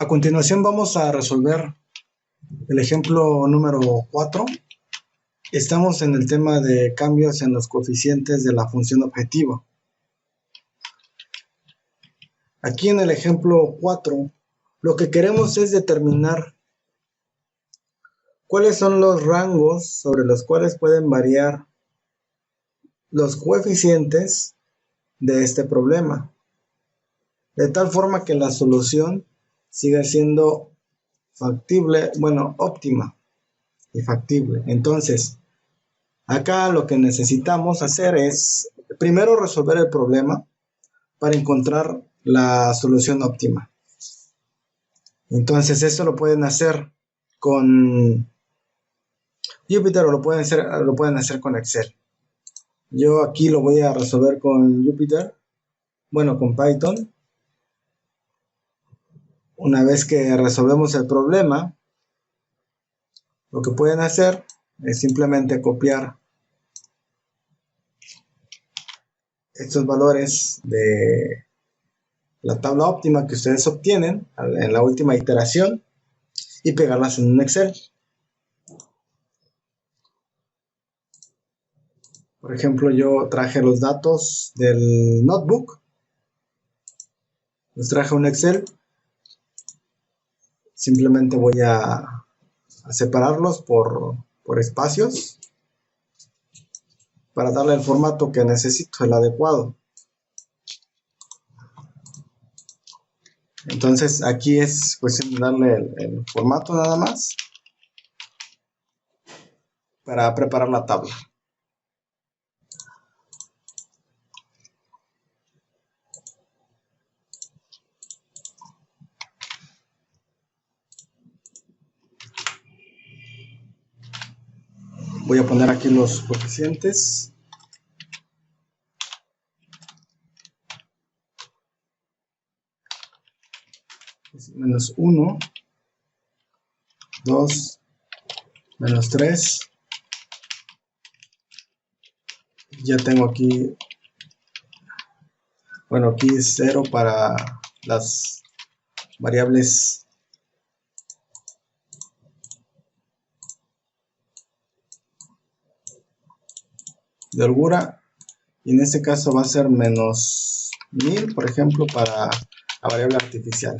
A continuación vamos a resolver el ejemplo número 4. Estamos en el tema de cambios en los coeficientes de la función objetivo. Aquí en el ejemplo 4, lo que queremos es determinar cuáles son los rangos sobre los cuales pueden variar los coeficientes de este problema, de tal forma que la solución siga siendo factible, óptima y factible. Entonces, acá lo que necesitamos hacer es primero resolver el problema para encontrar la solución óptima. Entonces, esto lo pueden hacer con Jupyter o lo pueden hacer con Excel. Yo aquí lo voy a resolver con Jupyter, con Python. Una vez que resolvemos el problema, lo que pueden hacer es simplemente copiar estos valores de la tabla óptima que ustedes obtienen en la última iteración y pegarlas en un Excel. Por ejemplo, yo traje los datos del notebook, los traje a un Excel. Simplemente voy a separarlos por espacios para darle el formato que necesito, el adecuado. Entonces aquí es cuestión de darle el formato nada más para preparar la tabla. Voy a poner aquí los coeficientes. Menos 1, 2, menos 3. Ya tengo aquí, aquí es 0 para las variables de holgura, y en este caso va a ser menos 1000, por ejemplo, para la variable artificial.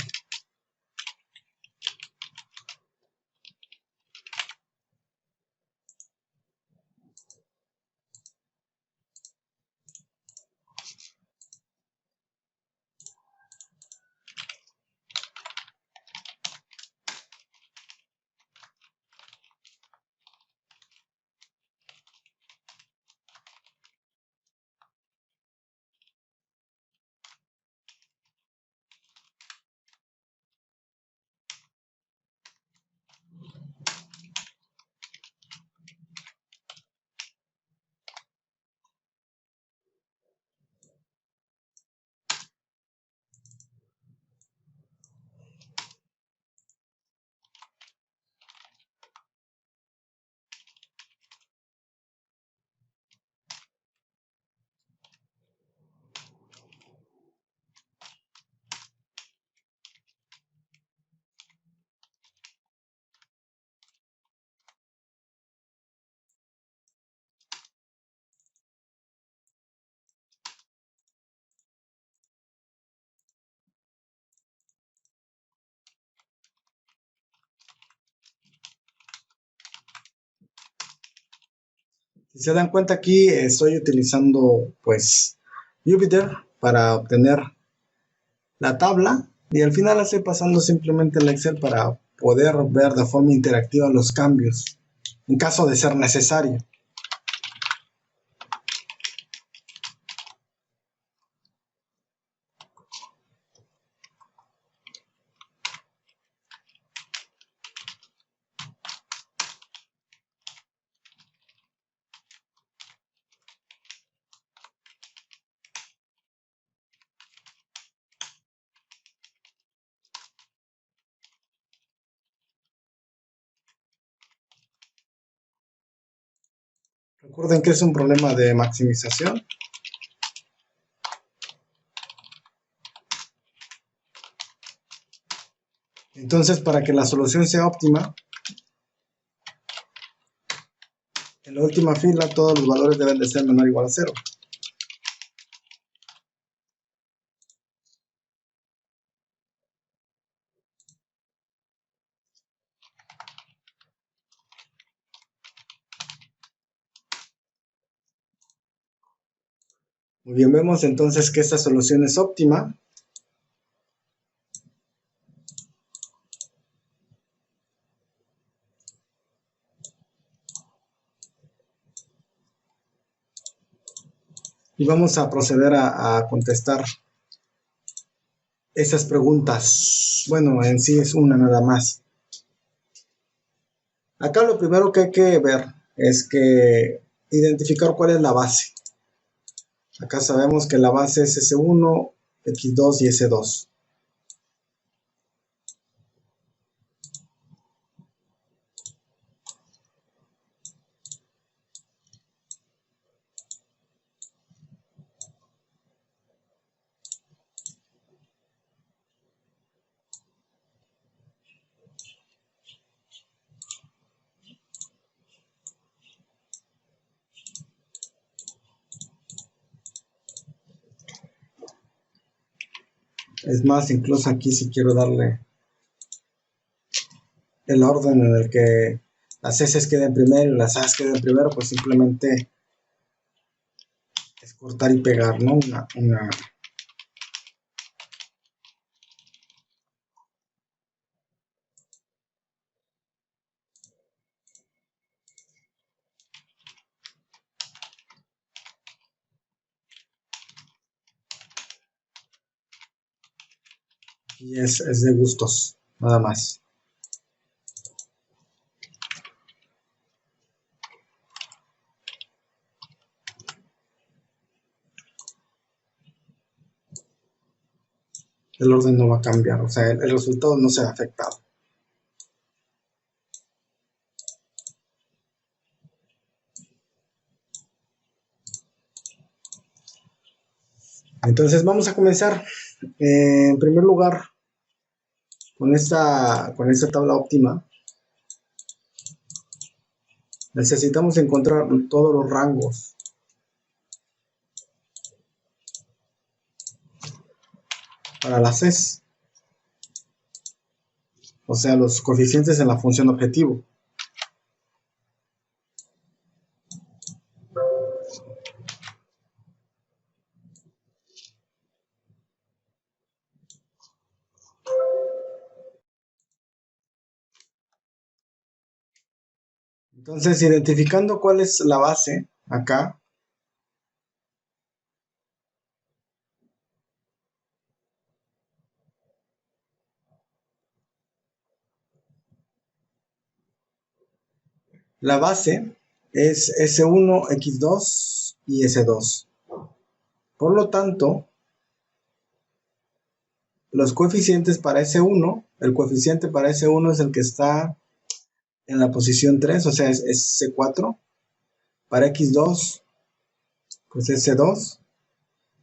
Si se dan cuenta, aquí estoy utilizando Jupyter para obtener la tabla, y al final la estoy pasando simplemente al Excel para poder ver de forma interactiva los cambios en caso de ser necesario. Recuerden que es un problema de maximización. Entonces, para que la solución sea óptima, en la última fila todos los valores deben de ser menor o igual a 0. Muy bien, vemos entonces que esta solución es óptima. Y vamos a proceder a contestar esas preguntas. Bueno, en sí es una nada más. Acá lo primero que hay que ver es que identificar cuál es la base. Acá sabemos que la base es S1, X2 y S2. Es más, incluso aquí si quiero darle el orden en el que las S queden primero y las A queden primero, pues simplemente es cortar y pegar, ¿no? Y es de gustos, nada más. El orden no va a cambiar, o sea, el resultado no se ha afectado. Entonces vamos a comenzar. En primer lugar, con esta tabla óptima, necesitamos encontrar todos los rangos para las Cs, o sea, los coeficientes en la función objetivo. Entonces, identificando cuál es la base acá, la base es S1, X2 y S2. Por lo tanto, los coeficientes para S1, el coeficiente para S1 es el que está en la posición 3, o sea, es C4. Para X2, pues es C2.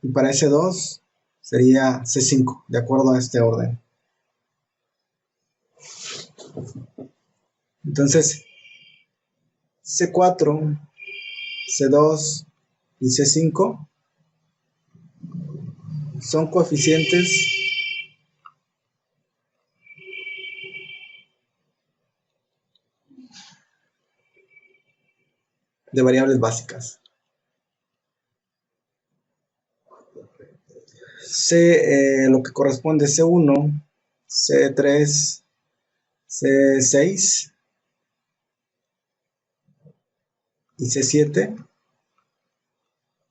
Y para S2 sería C5, de acuerdo a este orden. Entonces, C4, C2 y C5 son coeficientes de variables básicas. Lo que corresponde C1, C3, C6 y C7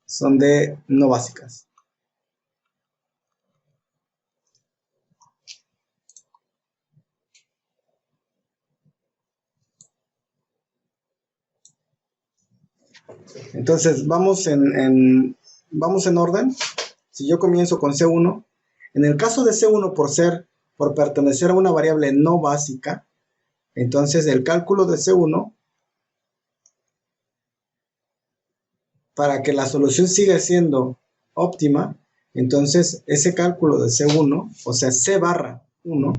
son de no básicas. Entonces, vamos en orden. Si yo comienzo con C1, en el caso de C1 por pertenecer a una variable no básica, entonces el cálculo de C1, para que la solución siga siendo óptima, entonces ese cálculo de C1, o sea C barra 1,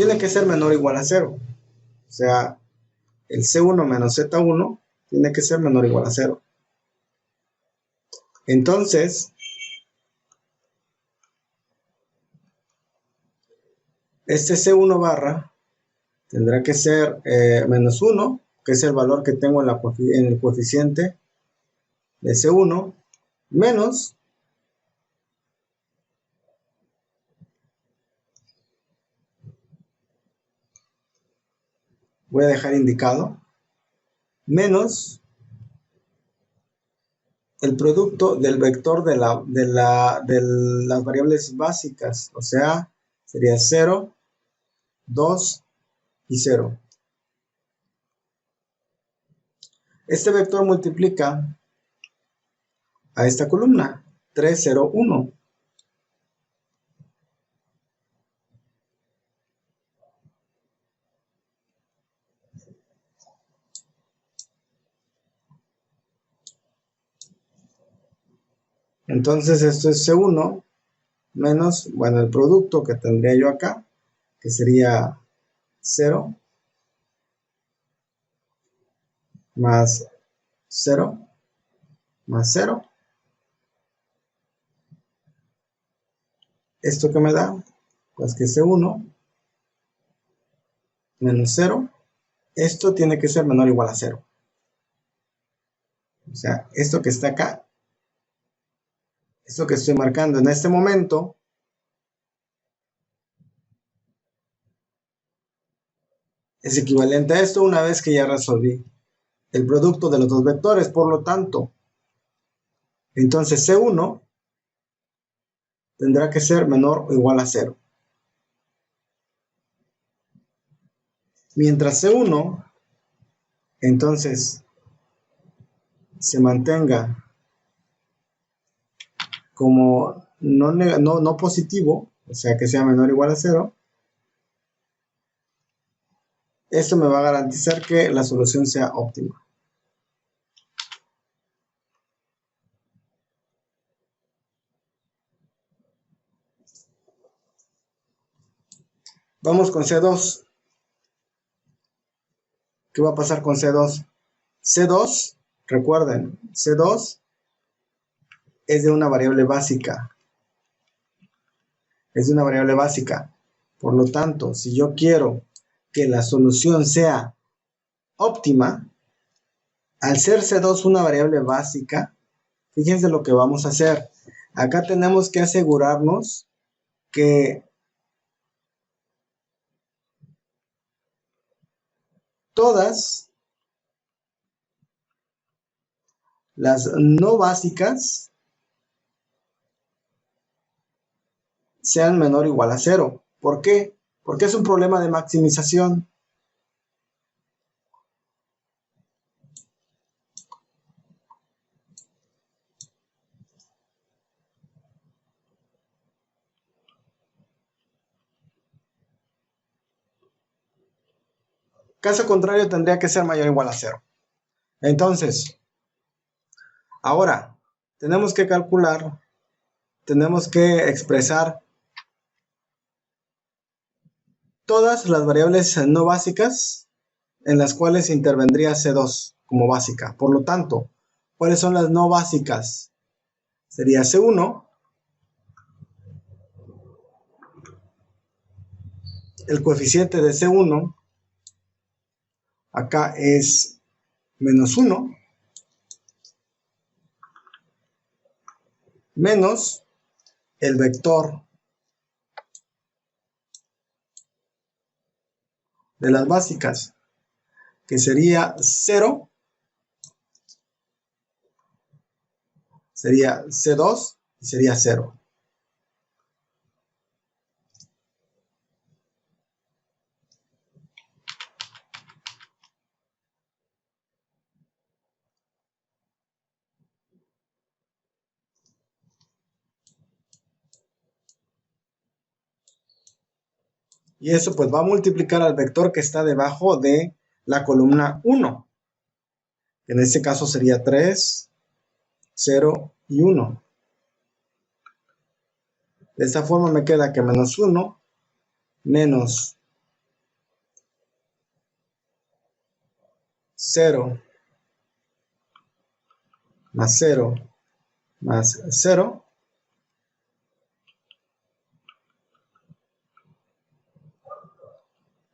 tiene que ser menor o igual a 0. O sea, el C1 menos Z1 tiene que ser menor o igual a 0. Entonces, este C1 barra tendrá que ser menos 1, que es el valor que tengo en el coeficiente de C1, menos voy a dejar indicado, menos el producto del vector de las variables básicas, o sea, sería 0, 2 y 0. Este vector multiplica a esta columna, 3, 0, 1. Entonces esto es C1 menos, bueno, el producto que tendría yo acá, que sería 0 más 0 más 0. ¿Esto que me da? Pues que C1 menos 0. Esto tiene que ser menor o igual a 0. O sea, esto que está acá, esto que estoy marcando en este momento, es equivalente a esto una vez que ya resolví el producto de los dos vectores. Por lo tanto, entonces C1 tendrá que ser menor o igual a 0. Mientras C1, entonces, se mantenga como no positivo, o sea que sea menor o igual a 0, esto me va a garantizar que la solución sea óptima. Vamos con C2. ¿Qué va a pasar con C2? C2, recuerden, C2 es de una variable básica. Es de una variable básica. Por lo tanto, si yo quiero que la solución sea óptima, al ser C2 una variable básica, fíjense lo que vamos a hacer. Acá tenemos que asegurarnos que todas las no básicas sean menor o igual a 0. ¿Por qué? Porque es un problema de maximización. Caso contrario, tendría que ser mayor o igual a 0. Entonces, ahora, tenemos que calcular, tenemos que expresar todas las variables no básicas en las cuales intervendría C2 como básica. Por lo tanto, ¿cuáles son las no básicas? Sería C1, el coeficiente de C1, acá es menos 1, menos el vector de las básicas, que sería 0, sería C2 y sería 0. Y eso pues va a multiplicar al vector que está debajo de la columna 1. En este caso sería 3, 0 y 1. De esta forma me queda que menos 1 menos 0 más 0 más 0.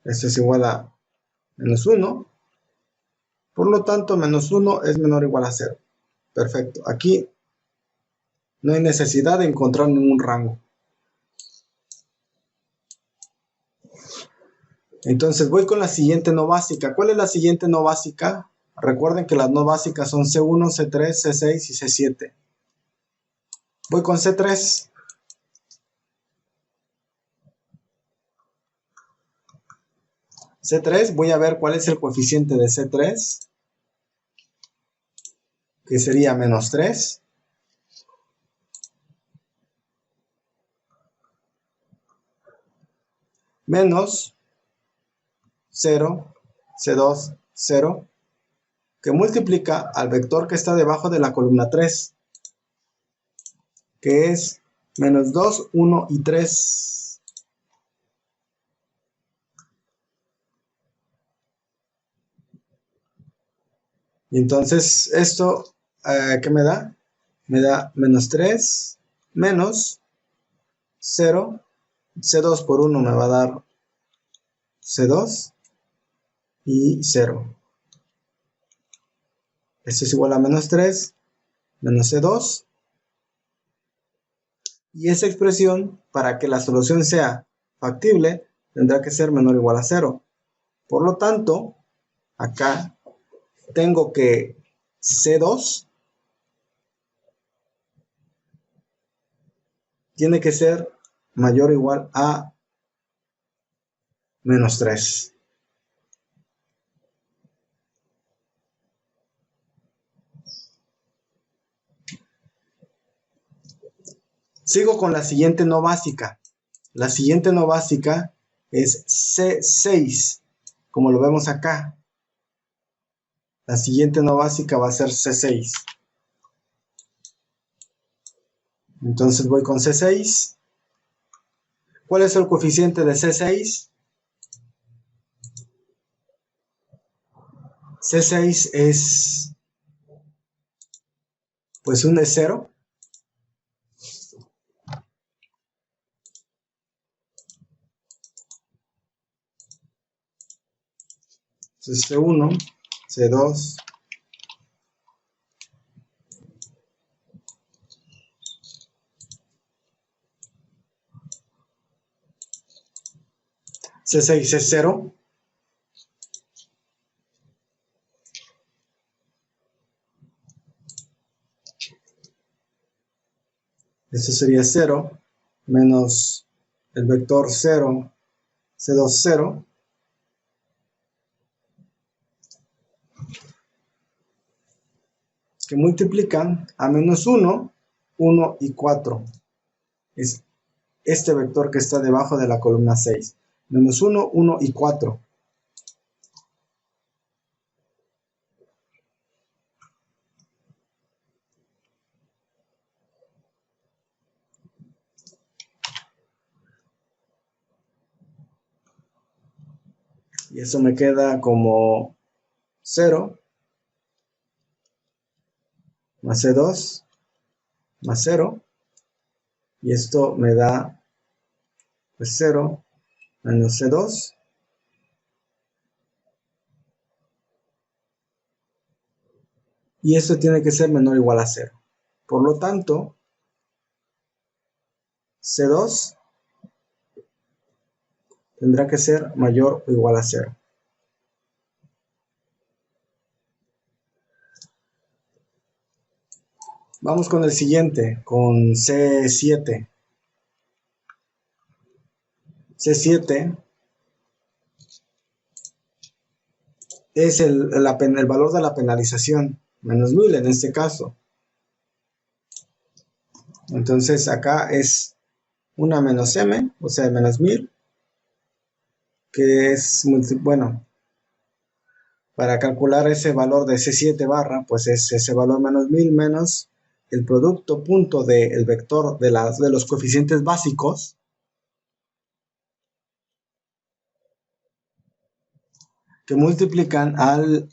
Esto es igual a menos 1. Por lo tanto, menos 1 es menor o igual a 0. Perfecto. Aquí no hay necesidad de encontrar ningún rango. Entonces voy con la siguiente no básica. ¿Cuál es la siguiente no básica? Recuerden que las no básicas son C1, C3, C6 y C7. Voy con C3. C3, voy a ver cuál es el coeficiente de C3, que sería menos 3. Menos 0, C2, 0, que multiplica al vector que está debajo de la columna 3, que es menos 2, 1 y 3. Y entonces esto, ¿qué me da? Me da menos 3 menos 0. C2 por 1 me va a dar C2 y 0. Esto es igual a menos 3 menos C2. Y esa expresión, para que la solución sea factible, tendrá que ser menor o igual a 0. Por lo tanto, acá tengo que C2 tiene que ser mayor o igual a menos 3. Sigo con la siguiente no básica. La siguiente no básica es C6, como lo vemos acá. La siguiente no básica va a ser C6. Entonces voy con C6. ¿Cuál es el coeficiente de C6? C6 es, pues, un de 0. Entonces C1, C2, C6 es 0. Esto sería 0 menos el vector 0, C2, 0. Que multiplican a menos 1, 1 y 4. Es este vector que está debajo de la columna 6. Menos 1, 1 y 4. Y eso me queda como 0 más C2 más 0. Y esto me da, pues, 0 menos C2. Y esto tiene que ser menor o igual a 0. Por lo tanto, C2 tendrá que ser mayor o igual a 0. Vamos con el siguiente, con C7. C7 es el valor de la penalización, menos 1000 en este caso. Entonces acá es una menos m, o sea, menos 1000, que es, bueno, para calcular ese valor de C7 barra, pues es ese valor menos 1000 menos el producto punto del vector de los coeficientes básicos, que multiplican al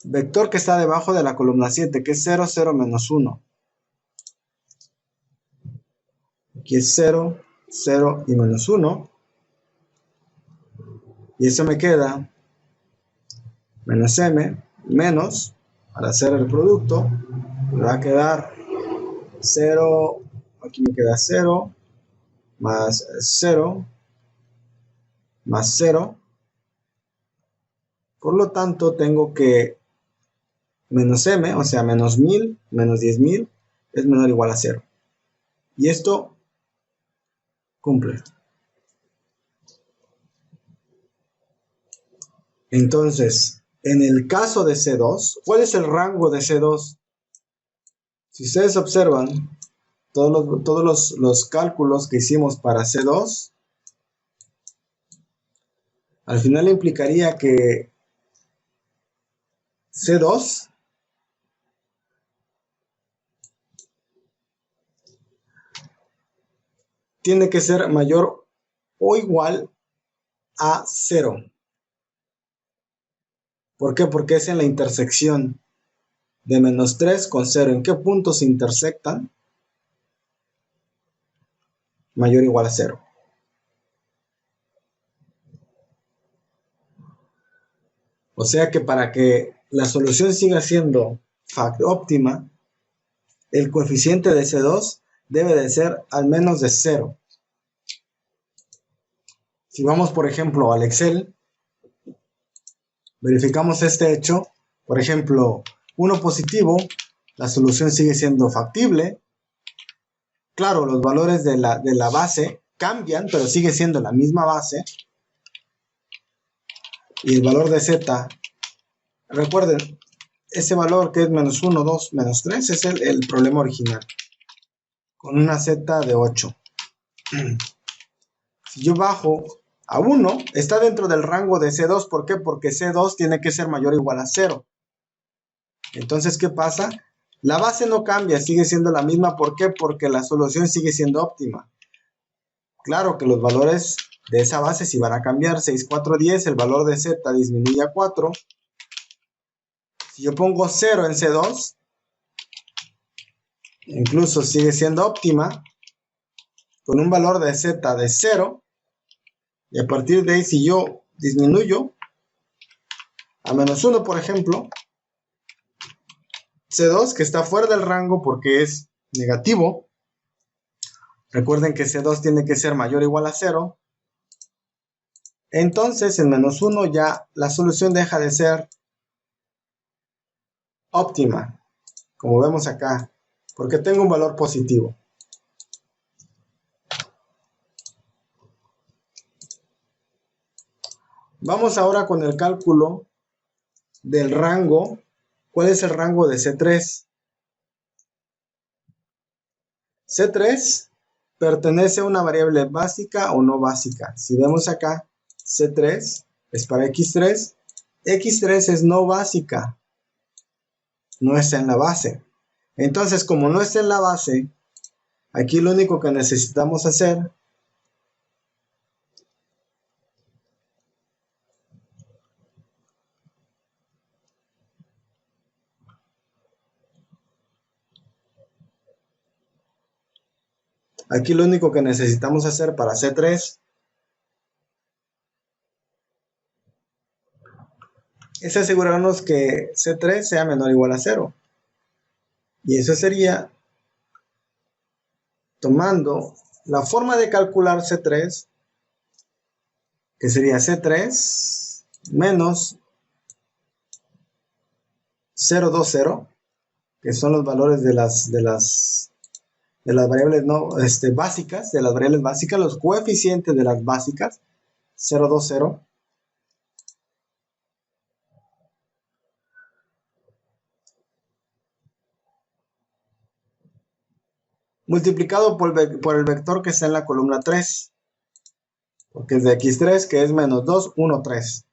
vector que está debajo de la columna 7, que es 0, 0, menos 1. Aquí es 0, 0 y menos 1. Y eso me queda menos m, menos, al hacer el producto, me va a quedar 0, aquí me queda 0, más 0, más 0. Por lo tanto, tengo que menos m, o sea, menos 1000, menos 10.000, es menor o igual a 0. Y esto cumple. Entonces, en el caso de C2, ¿cuál es el rango de C2? Si ustedes observan, todos los cálculos que hicimos para C2, al final implicaría que C2 tiene que ser mayor o igual a 0. ¿Por qué? Porque es en la intersección de menos 3 con 0. ¿En qué puntos se intersectan? Mayor o igual a 0. O sea que para que la solución siga siendo óptima, el coeficiente de C2 debe de ser al menos de 0. Si vamos, por ejemplo, al Excel, verificamos este hecho. Por ejemplo, 1 positivo, la solución sigue siendo factible. Claro, los valores de la base cambian, pero sigue siendo la misma base. Y el valor de Z, recuerden, ese valor que es menos 1, 2, menos 3 es el problema original, con una Z de 8. Si yo bajo a 1, está dentro del rango de C2. ¿Por qué? Porque C2 tiene que ser mayor o igual a 0. Entonces, ¿qué pasa? La base no cambia, sigue siendo la misma. ¿Por qué? Porque la solución sigue siendo óptima. Claro que los valores de esa base sí van a cambiar. 6, 4, 10, el valor de Z disminuye a 4. Si yo pongo 0 en C2, incluso sigue siendo óptima, con un valor de Z de 0. Y a partir de ahí, si yo disminuyo a menos 1, por ejemplo, C2, que está fuera del rango porque es negativo. Recuerden que C2 tiene que ser mayor o igual a 0. Entonces, en menos 1 ya la solución deja de ser óptima, como vemos acá, porque tengo un valor positivo. Vamos ahora con el cálculo del rango. ¿Cuál es el rango de C3? C3 pertenece a una variable básica o no básica. Si vemos acá, C3 es para X3. X3 es no básica, no está en la base. Entonces, como no está en la base, aquí lo único que necesitamos hacer para C3 es asegurarnos que C3 sea menor o igual a 0. Y eso sería tomando la forma de calcular C3, que sería C3 menos 0,20, que son los valores de las variables no, básicas, los coeficientes de las básicas, 0,20, multiplicado por el vector que está en la columna 3, porque es de X3, que es menos 2, 1, 3.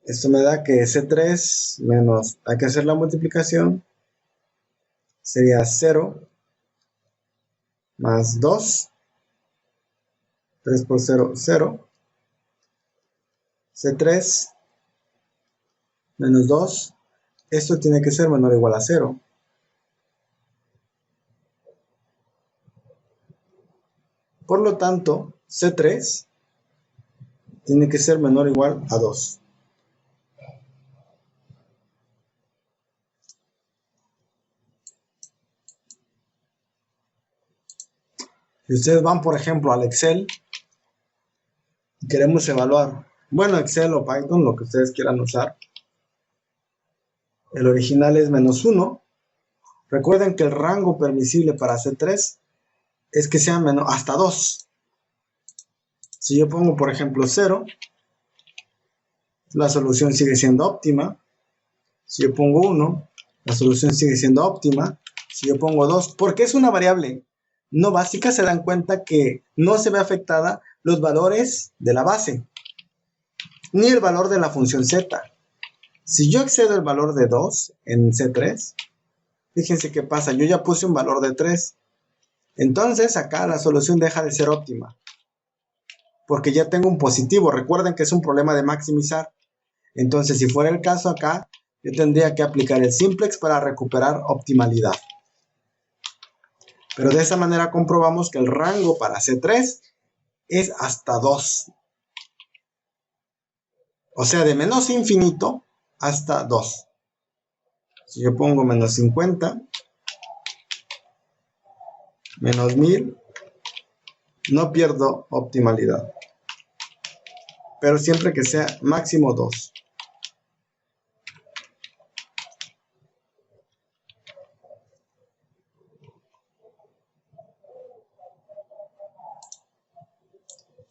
Esto me da que C3 menos, hay que hacer la multiplicación, sería 0 más 2, 3 por 0, 0, C3 menos 2, esto tiene que ser menor o igual a 0. Por lo tanto, C3 tiene que ser menor o igual a 2. Si ustedes van, por ejemplo, al Excel y queremos evaluar, bueno, Excel o Python, lo que ustedes quieran usar, el original es menos 1. Recuerden que el rango permisible para C3 es que sea menos hasta 2. Si yo pongo, por ejemplo, 0, la solución sigue siendo óptima. Si yo pongo 1, la solución sigue siendo óptima. Si yo pongo 2, porque es una variable no básica, se dan cuenta que no se ve afectada los valores de la base, ni el valor de la función z. Si yo excedo el valor de 2 en C3, fíjense qué pasa, yo ya puse un valor de 3. Entonces acá la solución deja de ser óptima, porque ya tengo un positivo. Recuerden que es un problema de maximizar. Entonces, si fuera el caso acá, yo tendría que aplicar el simplex para recuperar optimalidad. Pero de esa manera comprobamos que el rango para C3 es hasta 2. O sea, de menos infinito hasta 2. Si yo pongo menos 50, menos 1000, no pierdo optimalidad. Pero siempre que sea máximo 2.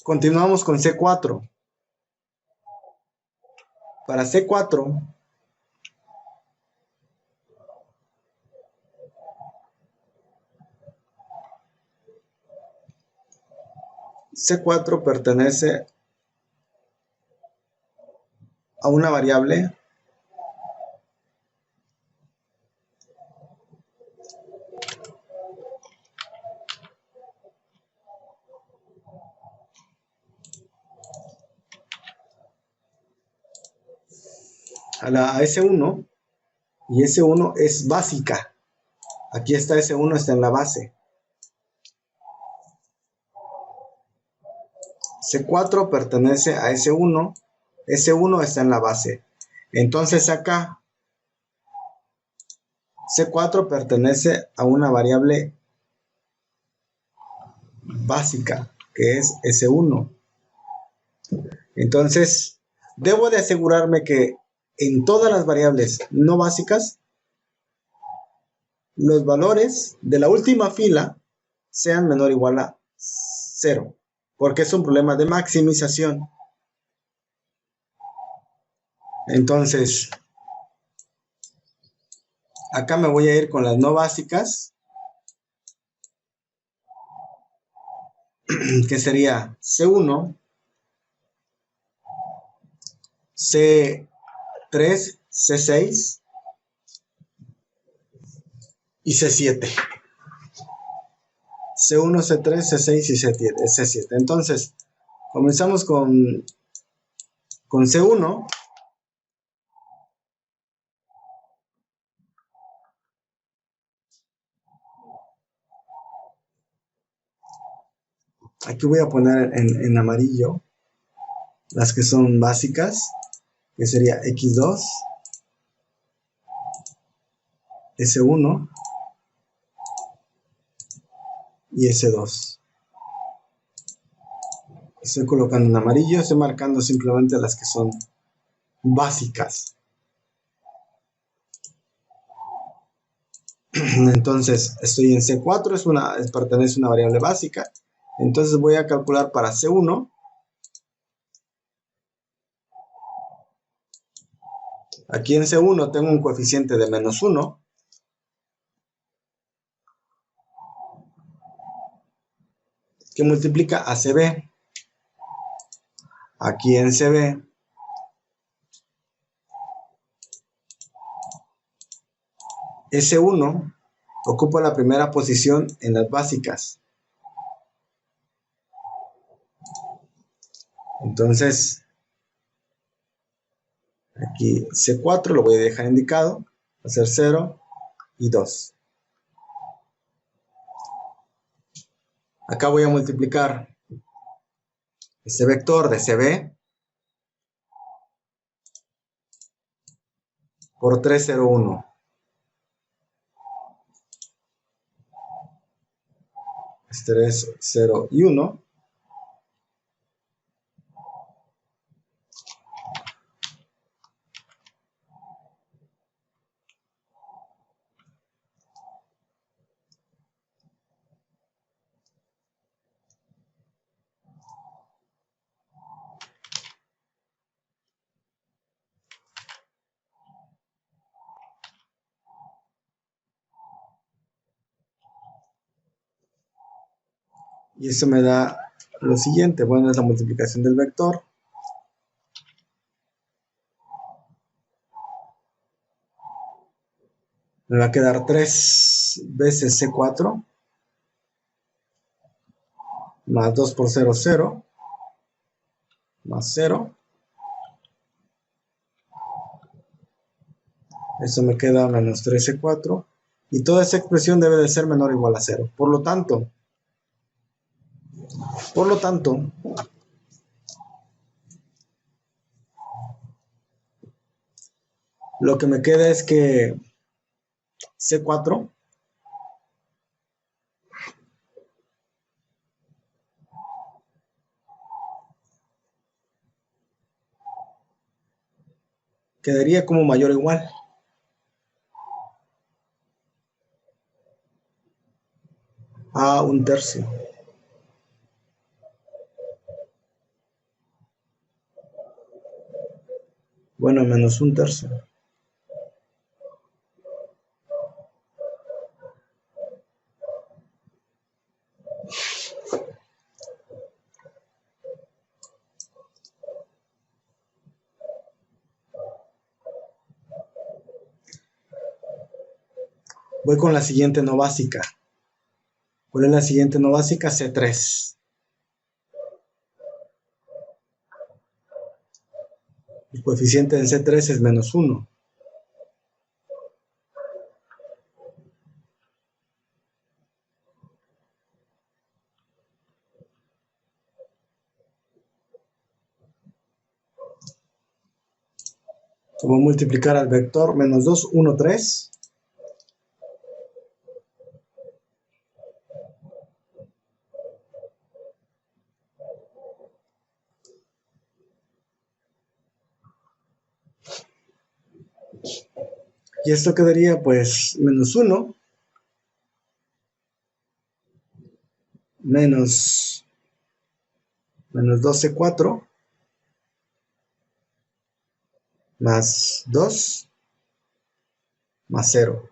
Continuamos con C4. Para C4, C4 pertenece a una variable a la S1, y S1 es básica. Aquí está S1, está en la base. C4 pertenece a S1, S1 está en la base. Entonces acá, C4 pertenece a una variable básica, que es S1. Entonces, debo de asegurarme que en todas las variables no básicas, los valores de la última fila sean menor o igual a 0, porque es un problema de maximización. Entonces, acá me voy a ir con las no básicas, que sería C1, C3, C6 y C7. C1, C3, C6 y C7. Entonces, comenzamos con C1. Aquí voy a poner en amarillo las que son básicas, que sería X2, S1 y S2. Estoy colocando en amarillo, estoy marcando simplemente las que son básicas. Entonces, estoy en C4, pertenece a una variable básica. Entonces voy a calcular para C1. Aquí en C1 tengo un coeficiente de menos 1. Que multiplica a CB. Aquí en CB S1 ocupa la primera posición en las básicas. Entonces, aquí C4 lo voy a dejar indicado, va a ser 0 y 2. Acá voy a multiplicar este vector de CB por 3, 0, 1. Es 3, 0 y 1. Y eso me da lo siguiente. Bueno, es la multiplicación del vector. Me va a quedar 3 veces C4 más 2 por 0, 0 más 0. Eso me queda menos 3C4. Y toda esa expresión debe de ser menor o igual a 0. Por lo tanto, lo que me queda es que C4 quedaría como mayor o igual a 1/3. Bueno, menos 1/3. Voy con la siguiente no básica. ¿Cuál es la siguiente no básica? C3. El coeficiente en C3 es menos 1. Voy a multiplicar al vector menos 2, 1, 3. Y esto quedaría pues menos 1 menos 12,4 más 2 más 0.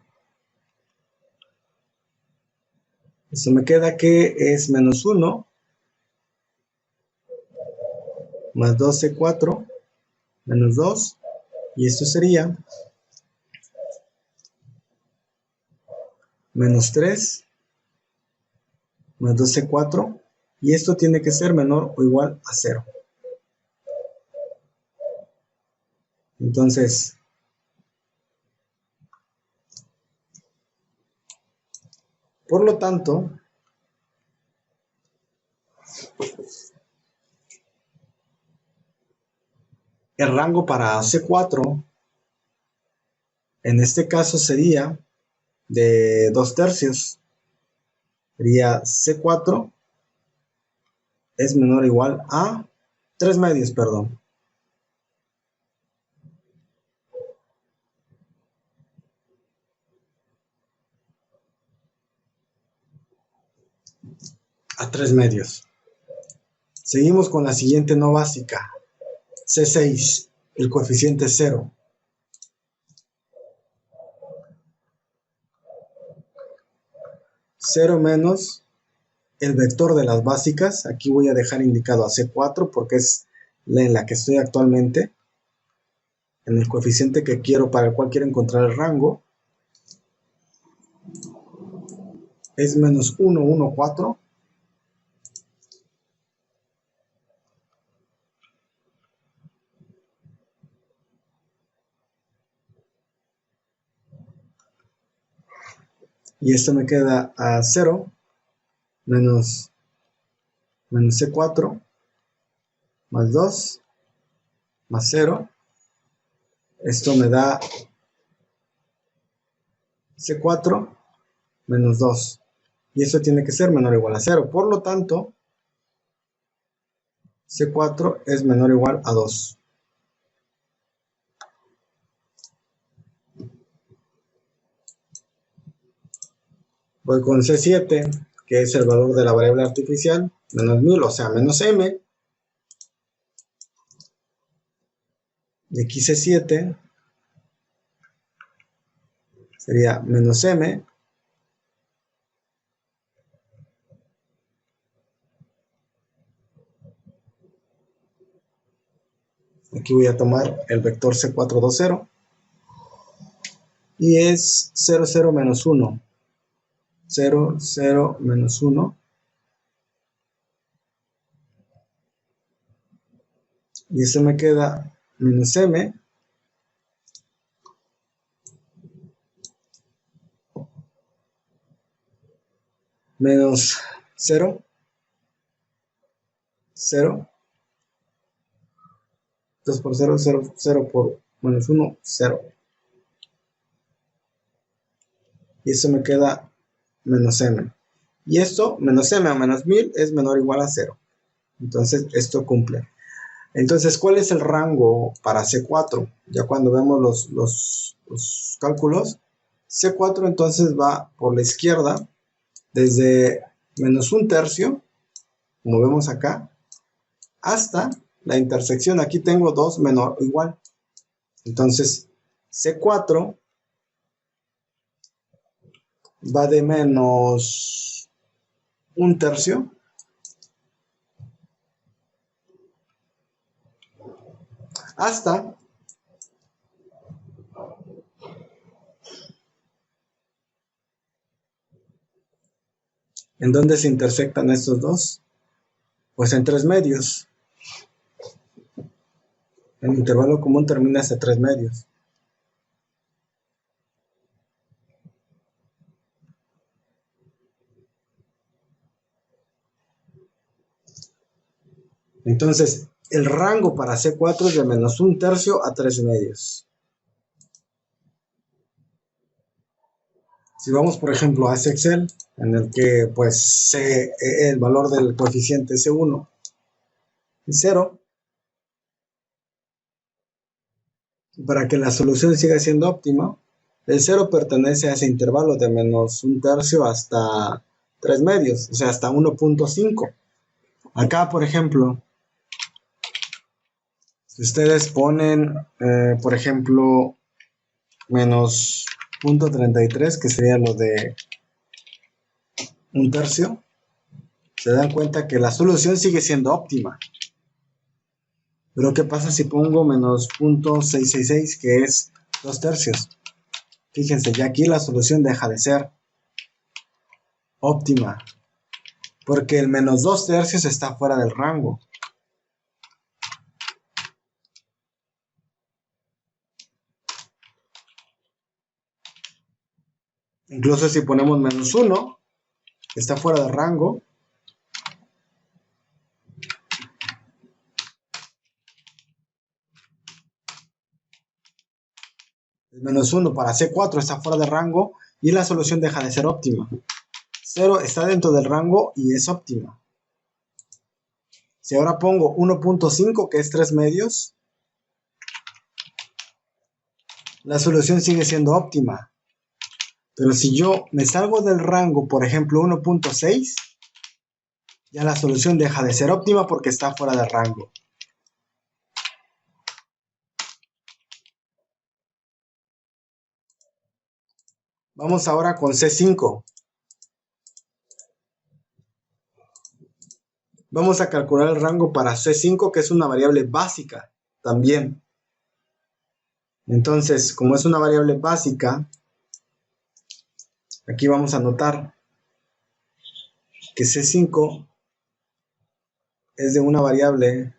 Eso me queda que es menos 1 más 12,4 menos 2. Y esto sería menos 3 más 12,4. Y esto tiene que ser menor o igual a 0. Entonces, por lo tanto, el rango para C4 en este caso sería de 2/3. Sería C4 es menor o igual a 3/2, perdón. A 3/2. Seguimos con la siguiente no básica. C6, el coeficiente 0. Cero menos el vector de las básicas. Aquí voy a dejar indicado a C4 porque es en la que estoy actualmente. En el coeficiente que quiero, para el cual quiero encontrar el rango. es menos 1, 1, 4. Y esto me queda a 0 menos C4 más 2 más 0. Esto me da C4 menos 2. Y esto tiene que ser menor o igual a 0. Por lo tanto, C4 es menor o igual a 2. Voy con C7, que es el valor de la variable artificial, menos 1000, o sea, menos m. Y aquí C7 sería menos m. Aquí voy a tomar el vector C420. Y es 0, 0, menos 1. 0, 0, menos 1. Y esto me queda menos m menos 0, 0, 2 por 0, 0, 0 por menos 1, 0. Y eso me queda menos m. Y esto, menos m a menos 1000, es menor o igual a 0. Entonces, esto cumple. Entonces, ¿cuál es el rango para C4? Ya cuando vemos los cálculos, C4 entonces va por la izquierda desde menos un tercio, como vemos acá, hasta la intersección. Aquí tengo 2 menor o igual. Entonces, C4 va de menos un tercio hasta ¿en dónde se intersectan estos dos? Pues en 3 medios. El intervalo común termina hasta 3 medios. Entonces, el rango para C4 es de menos un tercio a 3 medios. Si vamos, por ejemplo, a ese Excel, en el que pues el valor del coeficiente C1 es 0, para que la solución siga siendo óptima, el 0 pertenece a ese intervalo de menos un tercio hasta 3 medios, o sea, hasta 1.5. Acá, por ejemplo, si ustedes ponen, por ejemplo, menos 0.33, que sería lo de un tercio, se dan cuenta que la solución sigue siendo óptima. Pero ¿qué pasa si pongo menos 0.666, que es 2 tercios? Fíjense, ya aquí la solución deja de ser óptima, porque el menos 2 tercios está fuera del rango. Incluso si ponemos menos 1, está fuera del rango. El menos 1 para C4 está fuera de rango y la solución deja de ser óptima. 0 está dentro del rango y es óptima. Si ahora pongo 1.5, que es 3 medios, la solución sigue siendo óptima. Pero si yo me salgo del rango, por ejemplo 1.6, ya la solución deja de ser óptima porque está fuera del rango. Vamos ahora con C5. Vamos a calcular el rango para C5, que es una variable básica también. Entonces, como es una variable básica, aquí vamos a anotar que C5 es de una variable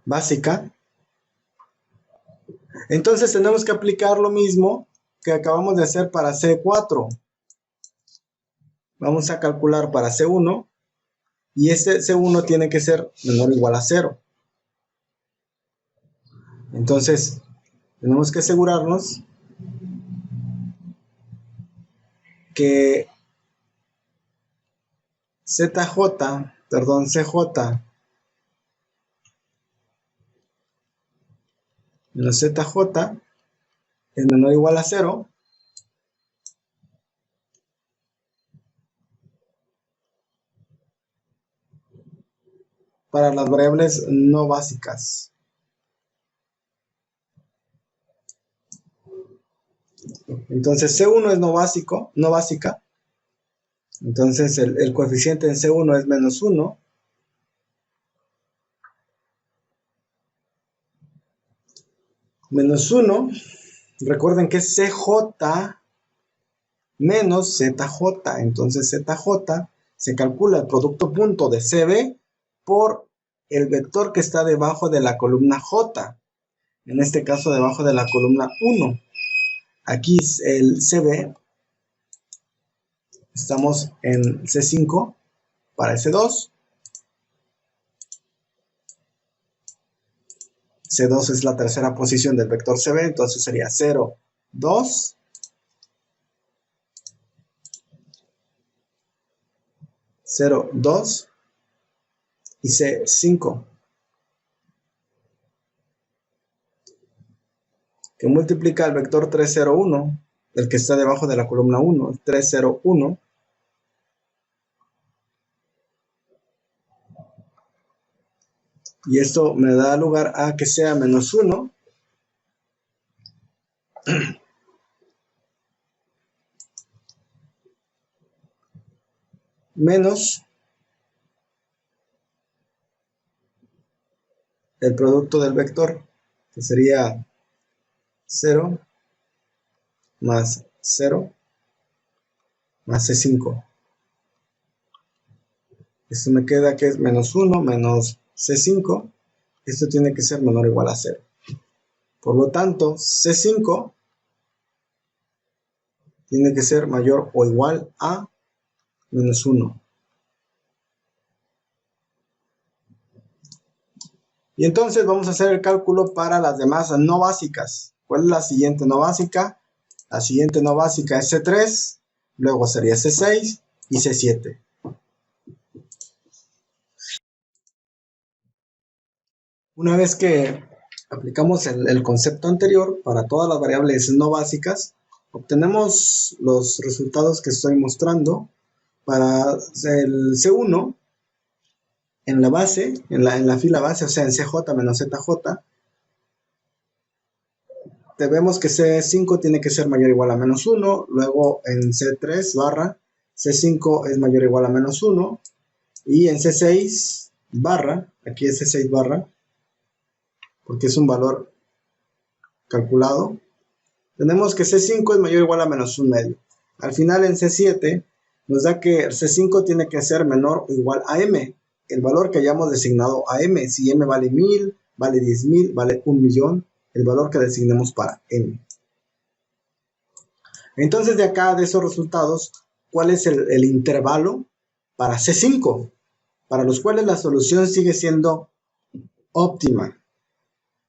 básica, entonces tenemos que aplicar lo mismo que acabamos de hacer para C4. Vamos a calcular para C1 y este C1 tiene que ser menor o igual a 0. Entonces tenemos que asegurarnos que CJ menos ZJ es menor o igual a 0 para las variables no básicas. Entonces C1 es no básica. Entonces el coeficiente en C1 es menos 1. Menos 1, recuerden que es CJ menos ZJ. Entonces ZJ se calcula el producto punto de CB por el vector que está debajo de la columna J. En este caso debajo de la columna 1. Aquí el CB. Estamos en C5 para C2. C2 es la tercera posición del vector CB, entonces sería 0, 2. 0, 2 y C5. Que multiplica el vector 3, 0, 1, el que está debajo de la columna 1, 3, 0, 1. Y esto me da lugar a que sea menos 1. Menos el producto del vector, que sería 0 más 0 más C5. Esto me queda que es menos 1 menos C5. Esto tiene que ser menor o igual a 0. Por lo tanto, C5 tiene que ser mayor o igual a menos 1. Y entonces vamos a hacer el cálculo para las demás no básicas. ¿Cuál es la siguiente no básica? La siguiente no básica es C3, luego sería C6 y C7. Una vez que aplicamos el concepto anterior para todas las variables no básicas, obtenemos los resultados que estoy mostrando. Para el C1, en la base, en la fila base, o sea, en CJ menos ZJ, vemos que C5 tiene que ser mayor o igual a menos 1, luego en C3 barra, C5 es mayor o igual a menos 1, y en C6 barra, aquí es C6 barra, porque es un valor calculado, tenemos que C5 es mayor o igual a menos 1 medio. Al final en C7 nos da que C5 tiene que ser menor o igual a M, el valor que hayamos designado a M. Si M vale 1000, vale 10.000, vale 1.000.000, el valor que designemos para M. Entonces de acá, de esos resultados, ¿cuál es el intervalo para C5? Para los cuales la solución sigue siendo óptima.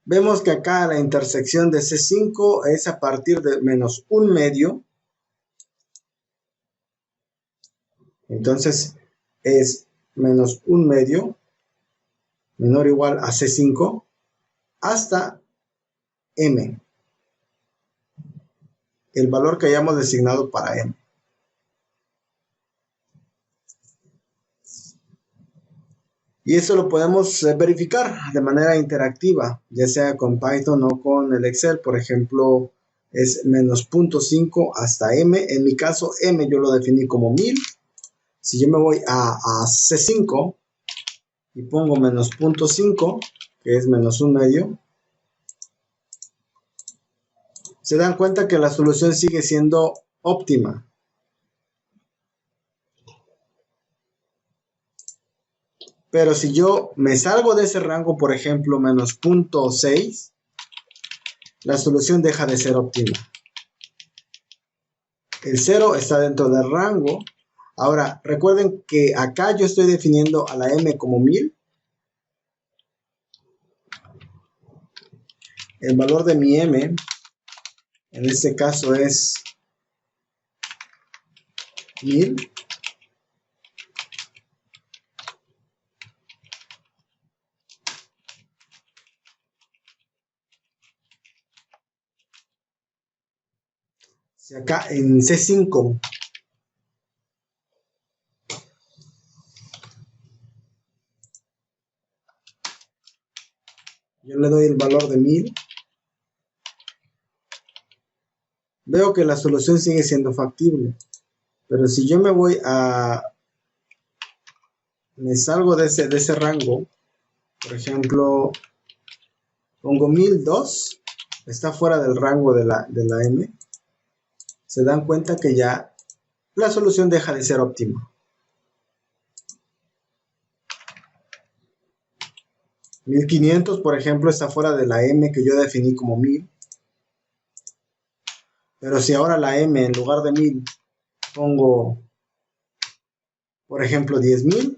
Vemos que acá la intersección de C5 es a partir de menos 1 medio. Entonces es menos 1 medio menor o igual a C5 hasta M, el valor que hayamos designado para M. Y eso lo podemos verificar de manera interactiva, ya sea con Python o con el Excel. Por ejemplo, es menos 0.5 hasta M. En mi caso, M yo lo definí como 1000. Si yo me voy a C5 y pongo menos 0.5, que es menos 1 medio, Se dan cuenta que la solución sigue siendo óptima. Pero si yo me salgo de ese rango, por ejemplo, menos 0.6, la solución deja de ser óptima. El 0 está dentro del rango. Ahora, recuerden que acá yo estoy definiendo a la m como 1000. El valor de mi m, en este caso, es 1000. Si acá en C5 yo le doy el valor de 1000, veo que la solución sigue siendo factible. Pero si yo me salgo de ese rango, por ejemplo, pongo 1002, está fuera del rango de la m, se dan cuenta que ya la solución deja de ser óptima. 1500, por ejemplo, está fuera de la m que yo definí como 1000. Pero si ahora la m en lugar de 1000 pongo, por ejemplo, 10.000,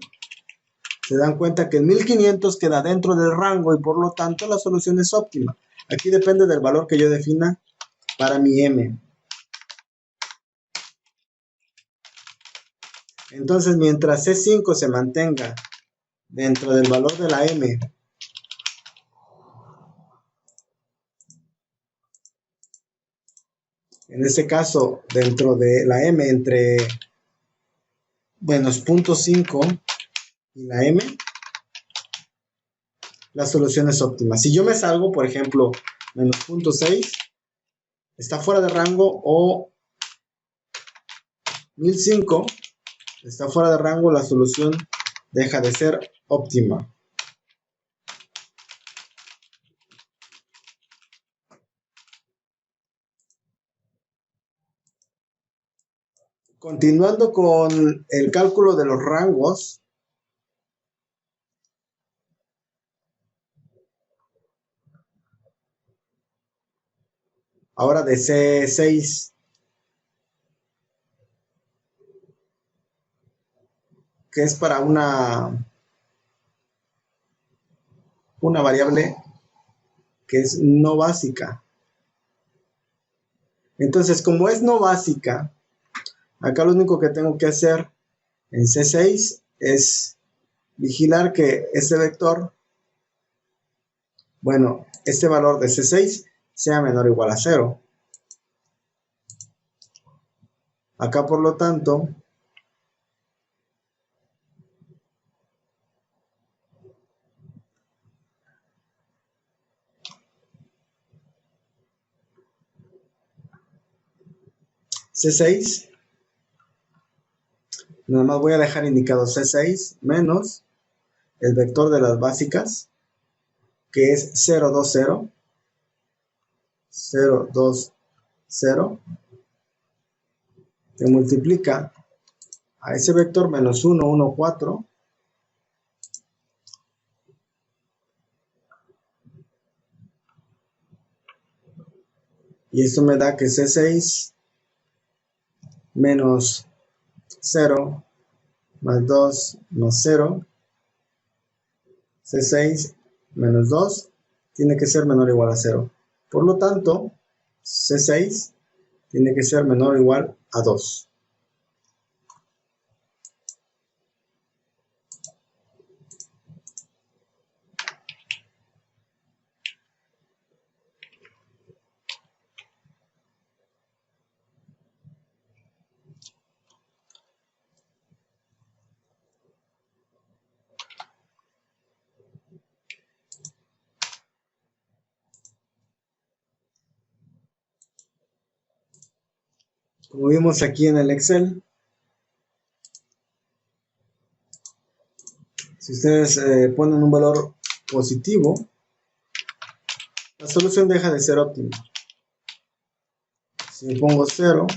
se dan cuenta que el 1500 queda dentro del rango y por lo tanto la solución es óptima. Aquí depende del valor que yo defina para mi m. Entonces, mientras C5 se mantenga dentro del valor de la m, en este caso, dentro de la m entre menos 0.5 y la m, la solución es óptima. Si yo me salgo, por ejemplo, menos 0.6, está fuera de rango, o 1005 está fuera de rango, la solución deja de ser óptima. Continuando con el cálculo de los rangos, ahora de C6, que es para una variable que es no básica. Entonces, como es no básica, acá lo único que tengo que hacer en C6 es vigilar que este vector, bueno, este valor de C6 sea menor o igual a 0. Acá, por lo tanto, C6, nada más voy a dejar indicado C6 menos el vector de las básicas, que es 0, 2, 0, 0, 2, 0, que multiplica a ese vector menos 1, 1, 4, y esto me da que C6 menos 0 más 2 más 0, C6 menos 2 tiene que ser menor o igual a 0. Por lo tanto, C6 tiene que ser menor o igual a 2. Como vimos aquí en el Excel, si ustedes ponen un valor positivo, la solución deja de ser óptima. Si pongo 0,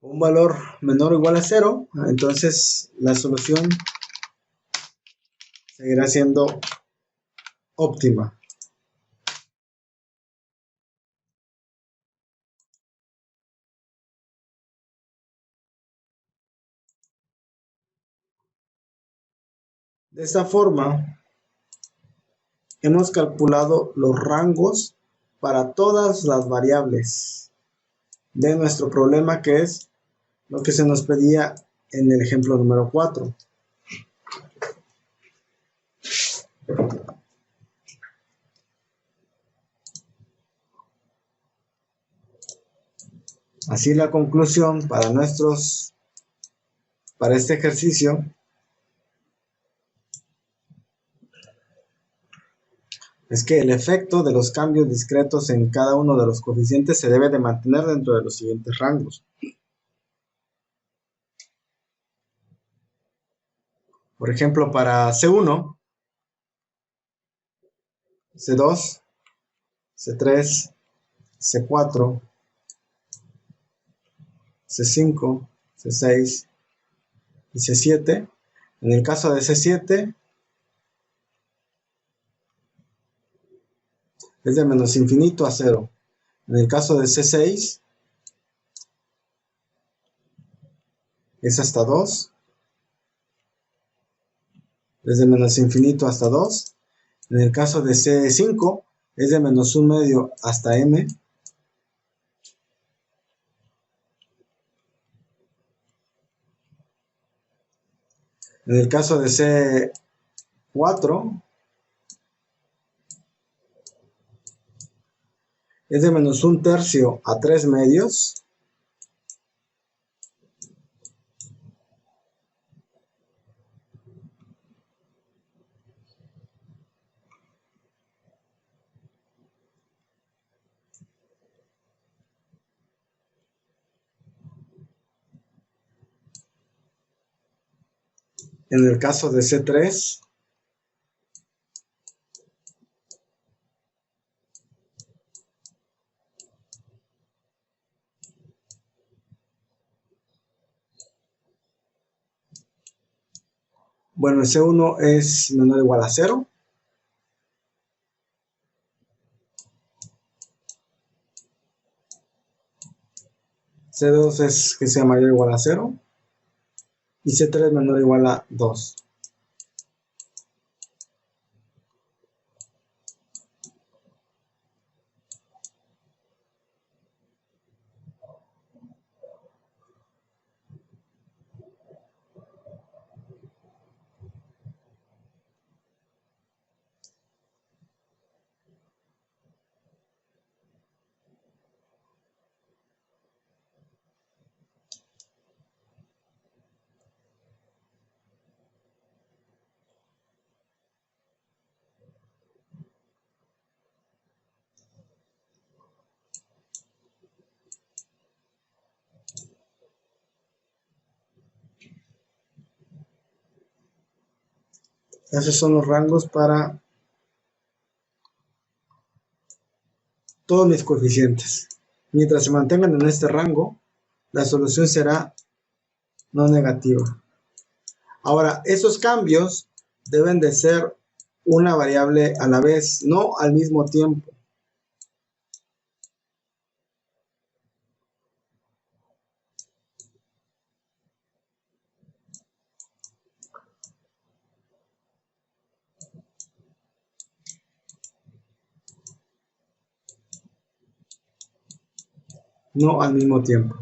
un valor menor o igual a 0, entonces la solución seguirá siendo óptima. De esta forma, hemos calculado los rangos para todas las variables de nuestro problema, que es lo que se nos pedía en el ejemplo número 4. Así la conclusión para este ejercicio es que el efecto de los cambios discretos en cada uno de los coeficientes se debe de mantener dentro de los siguientes rangos. Por ejemplo, para C1, C2, C3, C4, C5, C6 y C7. En el caso de C7 es de menos infinito a 0. En el caso de C6 es hasta 2. Es de menos infinito hasta 2. En el caso de C5 es de menos 1/2 hasta m. En el caso de C4 es de menos 1/3 a 3/2. En el caso de C3 bueno, el C1 es menor o igual a 0. C2 es que sea mayor o igual a 0. Y C3 menor o igual a 2. Esos son los rangos para todos mis coeficientes. Mientras se mantengan en este rango, la solución será no negativa. Ahora, esos cambios deben de ser una variable a la vez, no al mismo tiempo. No al mismo tiempo.